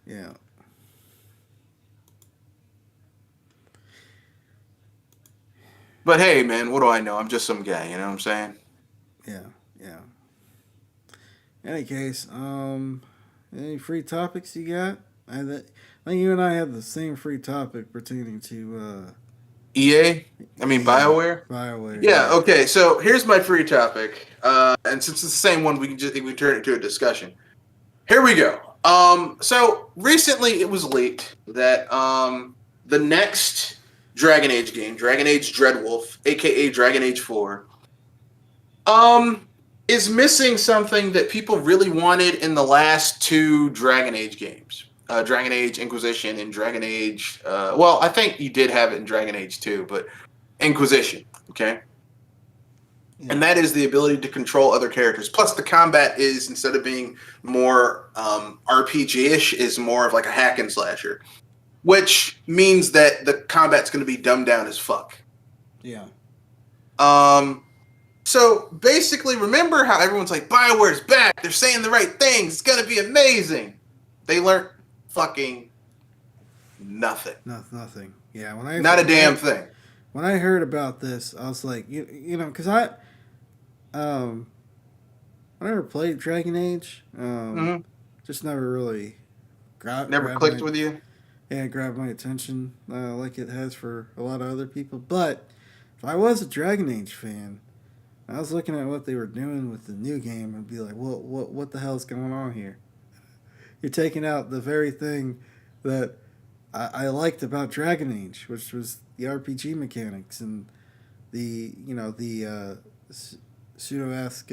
Yeah. But hey, man, what do I know? I'm just some guy, you know what I'm saying? Yeah. Yeah. Any case, any free topics you got? I think you and I had the same free topic pertaining to EA? I mean, BioWare? BioWare. Yeah, okay, so here's my free topic. And since it's the same one, we turn it into a discussion. Here we go. So recently it was leaked that the next Dragon Age game, Dragon Age Dreadwolf, aka Dragon Age 4, is missing something that people really wanted in the last two Dragon Age games. Dragon Age Inquisition and Dragon Age well, I think you did have it in Dragon Age 2, but Inquisition, okay? And that is the ability to control other characters. Plus, the combat is, instead of being more RPG-ish, is more of like a hack and slasher, which means that the combat's going to be dumbed down as fuck. Yeah. So basically, remember how everyone's like, BioWare's back. They're saying the right things. It's going to be amazing. They learned fucking nothing. Nothing. Yeah. Not a damn thing. When I heard about this, I was like, you know, because I never played Dragon Age. Just never really never clicked with you. Yeah, grabbed my attention like it has for a lot of other people. But if I was a Dragon Age fan, I was looking at what they were doing with the new game and be like, what the hell's going on here? You're taking out the very thing that I liked about Dragon Age, which was the RPG mechanics and the pseudo-esque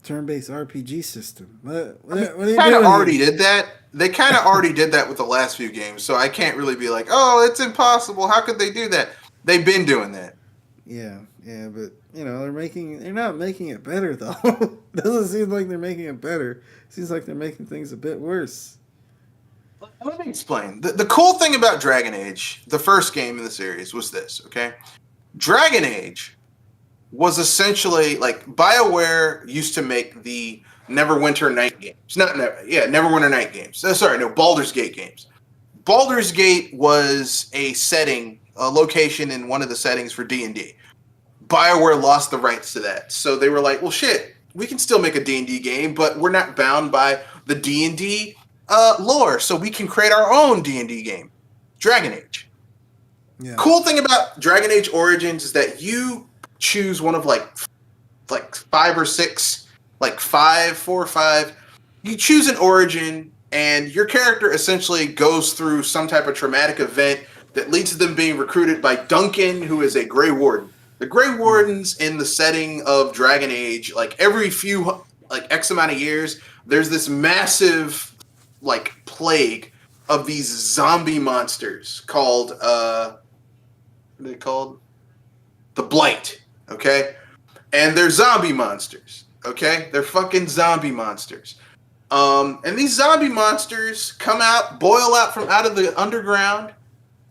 turn-based RPG system. They kind of already did that. They kind of already did that with the last few games, so I can't really be like, oh, it's impossible. How could they do that? They've been doing that. Yeah, but you know they're not making it better though. Doesn't seem like they're making it better. Seems like they're making things a bit worse. Let me explain. The cool thing about Dragon Age, the first game in the series, was this. Okay, Dragon Age was essentially like BioWare used to make the Neverwinter Night games. Neverwinter Night games. Baldur's Gate games. Baldur's Gate was a setting, a location in one of the settings for D&D. BioWare lost the rights to that. So they were like, well, shit, we can still make a D&D game, but we're not bound by the D&D lore, so we can create our own D&D game. Dragon Age. Yeah. Cool thing about Dragon Age Origins is that you choose one of like 5 or 6, like 4 or 5. You choose an origin, and your character essentially goes through some type of traumatic event that leads to them being recruited by Duncan, who is a Grey Warden. The Grey Wardens in the setting of Dragon Age, like every few, like X amount of years, there's this massive, like, plague of these zombie monsters called, what are they called? The Blight, okay? And they're zombie monsters, okay? They're fucking zombie monsters. And these zombie monsters boil out from out of the underground,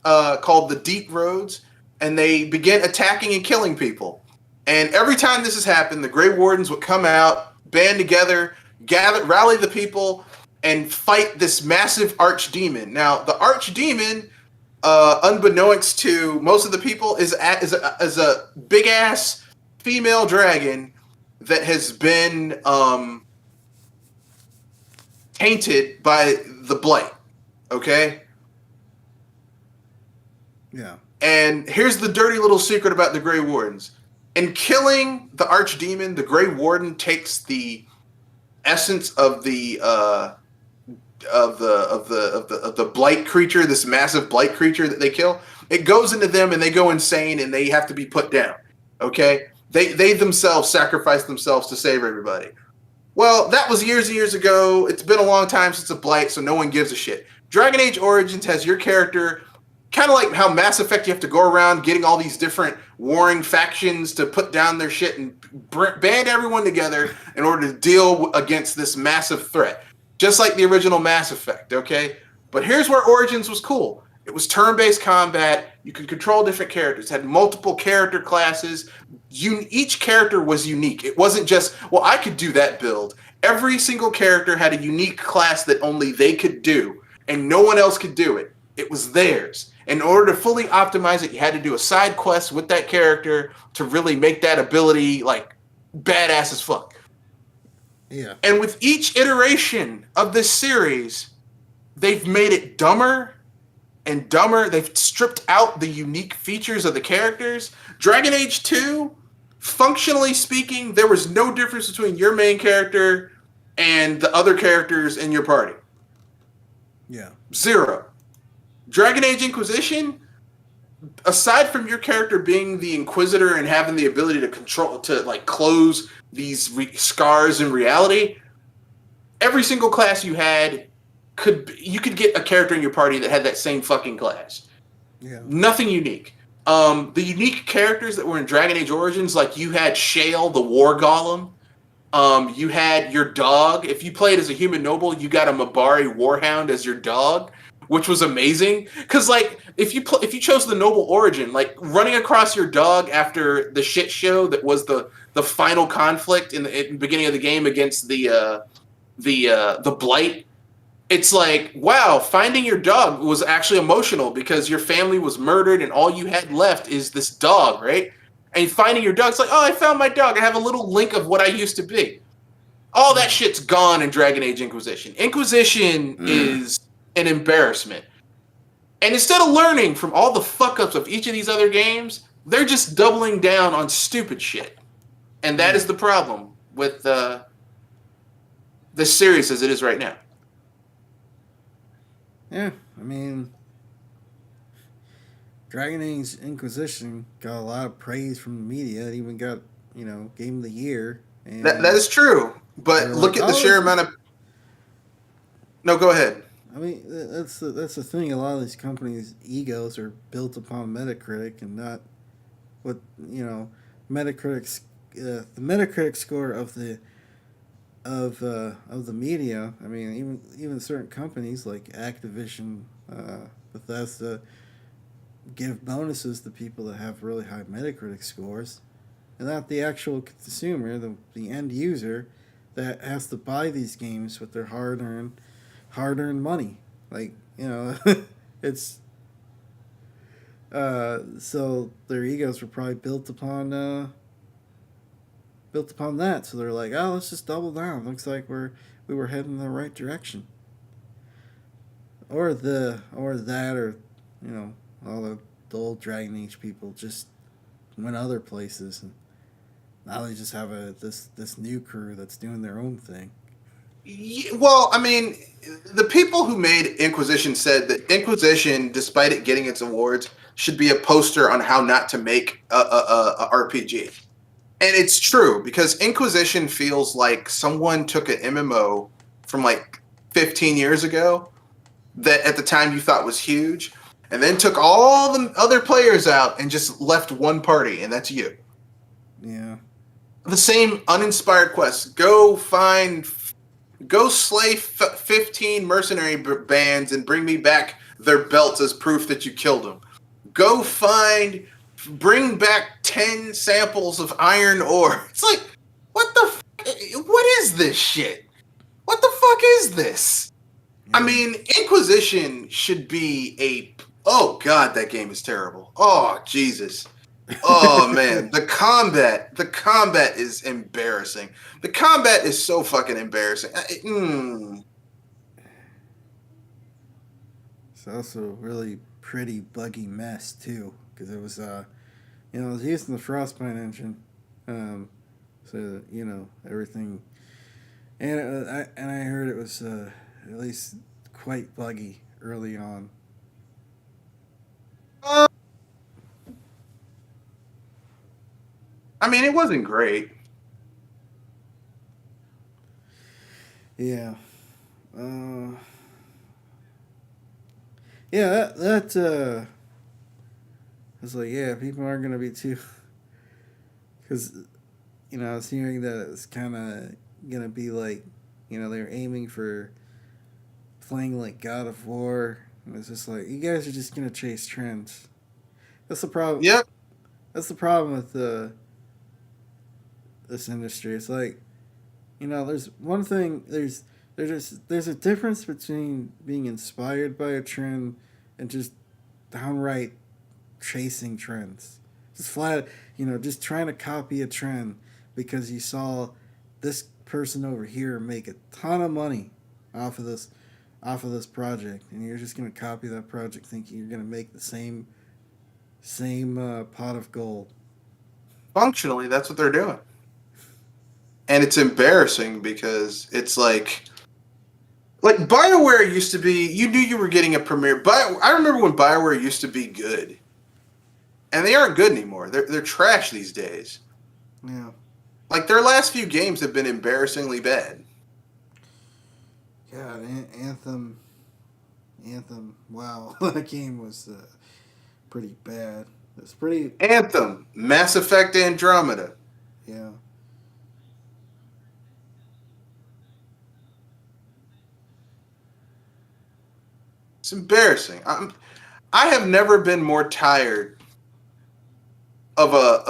called the Deep Roads, and they begin attacking and killing people. And every time this has happened, the Grey Wardens would come out, band together, rally the people, and fight this massive archdemon. Now, the archdemon, unbeknownst to most of the people, is a big ass female dragon that has been tainted by the Blight. Okay? Yeah. And here's the dirty little secret about the Grey Wardens. In killing the archdemon, the Grey Warden takes the essence of the blight creature, this massive blight creature that they kill. It goes into them, and they go insane, and they have to be put down. Okay, they themselves sacrifice themselves to save everybody. Well, that was years and years ago. It's been a long time since a blight, so no one gives a shit. Dragon Age Origins has your character. Kind of like how Mass Effect, you have to go around getting all these different warring factions to put down their shit and band everyone together in order to deal against this massive threat. Just like the original Mass Effect, okay? But here's where Origins was cool. It was turn-based combat. You could control different characters. It had multiple character classes. Each character was unique. It wasn't just, well, I could do that build. Every single character had a unique class that only they could do, and no one else could do it. It was theirs. In order to fully optimize it, you had to do a side quest with that character to really make that ability like badass as fuck. Yeah. And with each iteration of this series, they've made it dumber and dumber. They've stripped out the unique features of the characters. Dragon Age 2 functionally speaking, there was no difference between your main character and the other characters in your party. Yeah. Zero. Dragon Age Inquisition, aside from your character being the Inquisitor and having the ability to control, to like close these scars in reality, every single class you had you could get a character in your party that had that same fucking class. Yeah. Nothing unique. The unique characters that were in Dragon Age Origins, like you had Shale, the War Golem. You had your dog. If you played as a human noble, you got a Mabari Warhound as your dog, which was amazing. Because like if you chose the noble origin, like running across your dog after the shit show that was the final conflict in the beginning of the game against the blight. It's like, wow, finding your dog was actually emotional because your family was murdered and all you had left is this dog, right? And finding your dog's like, oh, I found my dog. I have a little link of what I used to be. All that shit's gone in Dragon Age Inquisition. Inquisition is an embarrassment. And instead of learning from all the fuck-ups of each of these other games, they're just doubling down on stupid shit. And that is the problem with this series as it is right now. Yeah, I mean, Dragon Age Inquisition got a lot of praise from the media. It even got, Game of the Year. And that is true. But look at the sheer amount of... No, go ahead. I mean, that's the thing. A lot of these companies' egos are built upon Metacritic and not what, Metacritic's... the Metacritic score of the media. I mean, even certain companies like Activision, Bethesda, give bonuses to people that have really high Metacritic scores, and not the actual consumer, the end user, that has to buy these games with their hard earned money. Like it's so their egos were probably built upon that. So they're like, oh, let's just double down. Looks like we were heading in the right direction. Or all the old Dragon Age people just went other places, and now they just have this new crew that's doing their own thing. Yeah, well, I mean, the people who made Inquisition said that Inquisition, despite it getting its awards, should be a poster on how not to make a RPG. And it's true, because Inquisition feels like someone took an MMO from like 15 years ago that at the time you thought was huge, and then took all the other players out and just left one party, and that's you. Yeah. The same uninspired quest. Go slay 15 mercenary bands and bring me back their belts as proof that you killed them. Bring back 10 samples of iron ore. It's like, what is this shit? What the fuck is this? I mean, Inquisition should be oh god, that game is terrible. Oh, Jesus. Oh man, the combat is embarrassing. The combat is so fucking embarrassing. It's also a really pretty buggy mess too, because it was it was using the Frostbite engine, so everything, and I heard it was at least quite buggy early on. I mean, it wasn't great. Yeah. Yeah, that I was like, yeah, people aren't gonna be too, because I was hearing that it's kind of gonna be like, they're aiming for playing like God of War, and it's just like, you guys are just gonna chase trends. That's the problem. Yep. That's the problem with this industry. It's like, there's one thing. There's a difference between being inspired by a trend and just downright chasing trends. Just flat, just trying to copy a trend because you saw this person over here make a ton of money off of this project, and you're just gonna copy that project thinking you're gonna make the same pot of gold. Functionally, that's what they're doing. And it's embarrassing because it's like BioWare used to be, you knew you were getting a premiere. I remember when BioWare used to be good. And they aren't good anymore. They're trash these days. Yeah. Like, their last few games have been embarrassingly bad. God, Anthem. Wow, that game was pretty bad. It's pretty. Anthem, Mass Effect Andromeda. Yeah. It's embarrassing. I have never been more tired of a.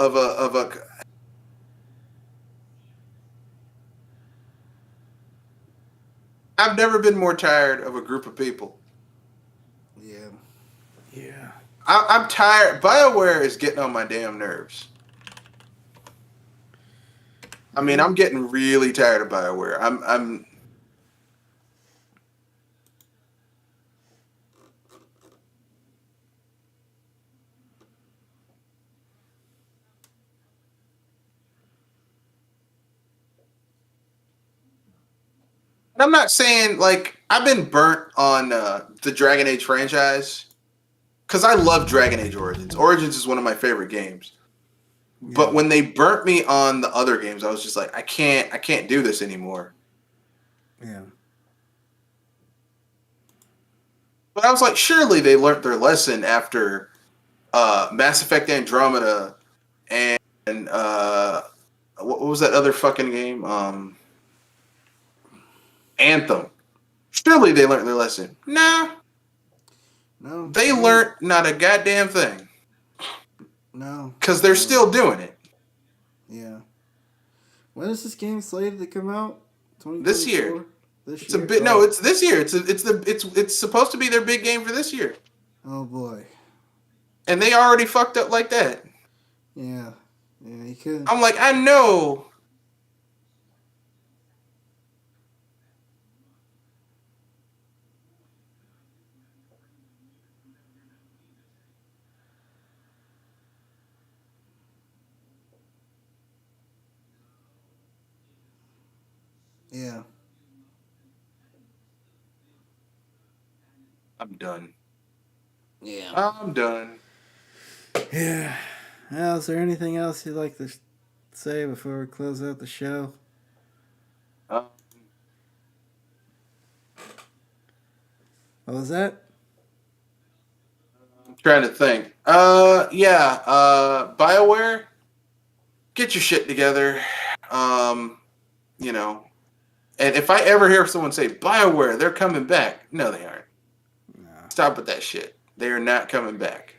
I've never been more tired of a group of people. Yeah. Yeah. I'm tired. BioWare is getting on my damn nerves. I mean, I'm getting really tired of BioWare. I'm. I'm not saying, like, I've been burnt on the Dragon Age franchise because I love Dragon Age Origins. Origins is one of my favorite games. Yeah. But when they burnt me on the other games, I was just like, I can't do this anymore. Yeah. But I was like, surely they learned their lesson after Mass Effect Andromeda and what was that other fucking game? Anthem. Surely they learned their lesson. Nah. No. They learned not a goddamn thing. No. Because they're still doing it. Yeah. When is this game slated to come out? This year. It's this year. It's supposed to be their big game for this year. Oh boy. And they already fucked up like that. Yeah. Yeah, you could. I'm like, I know. Yeah. I'm done. Yeah. I'm done. Yeah. Well, is there anything else you'd like to say before we close out the show? What was that? I'm trying to think. BioWare, get your shit together. You know, and if I ever hear someone say BioWare, they're coming back. No, they aren't. No. Stop with that shit. They are not coming back.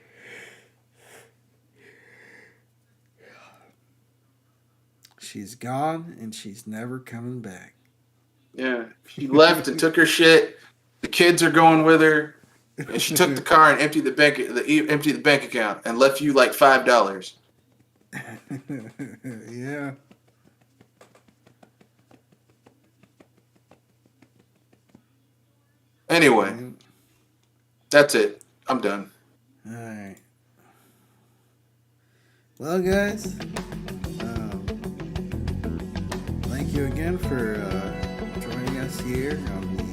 She's gone and she's never coming back. Yeah, she left and took her shit. The kids are going with her, and she took the car and emptied the bank account and left you like $5. Yeah. Anyway, that's it. I'm done. All right. Well, guys, thank you again for joining us here on the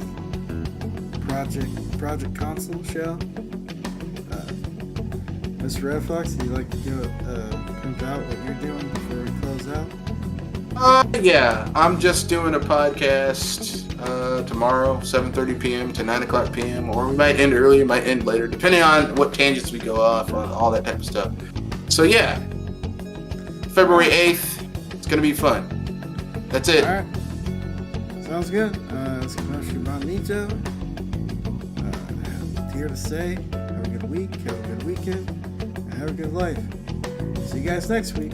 Project Console show. Mr. Red Fox, would you like to print out what you're doing before we close out? Yeah, I'm just doing a podcast tomorrow, 7:30 p.m. to 9 o'clock p.m. Or we might end earlier, might end later, depending on what tangents we go off on, all that type of stuff. So yeah, February 8th, it's going to be fun. That's it. All right. Sounds good. It's Konoshi Bonito. Here to say, have a good week, have a good weekend, and have a good life. See you guys next week.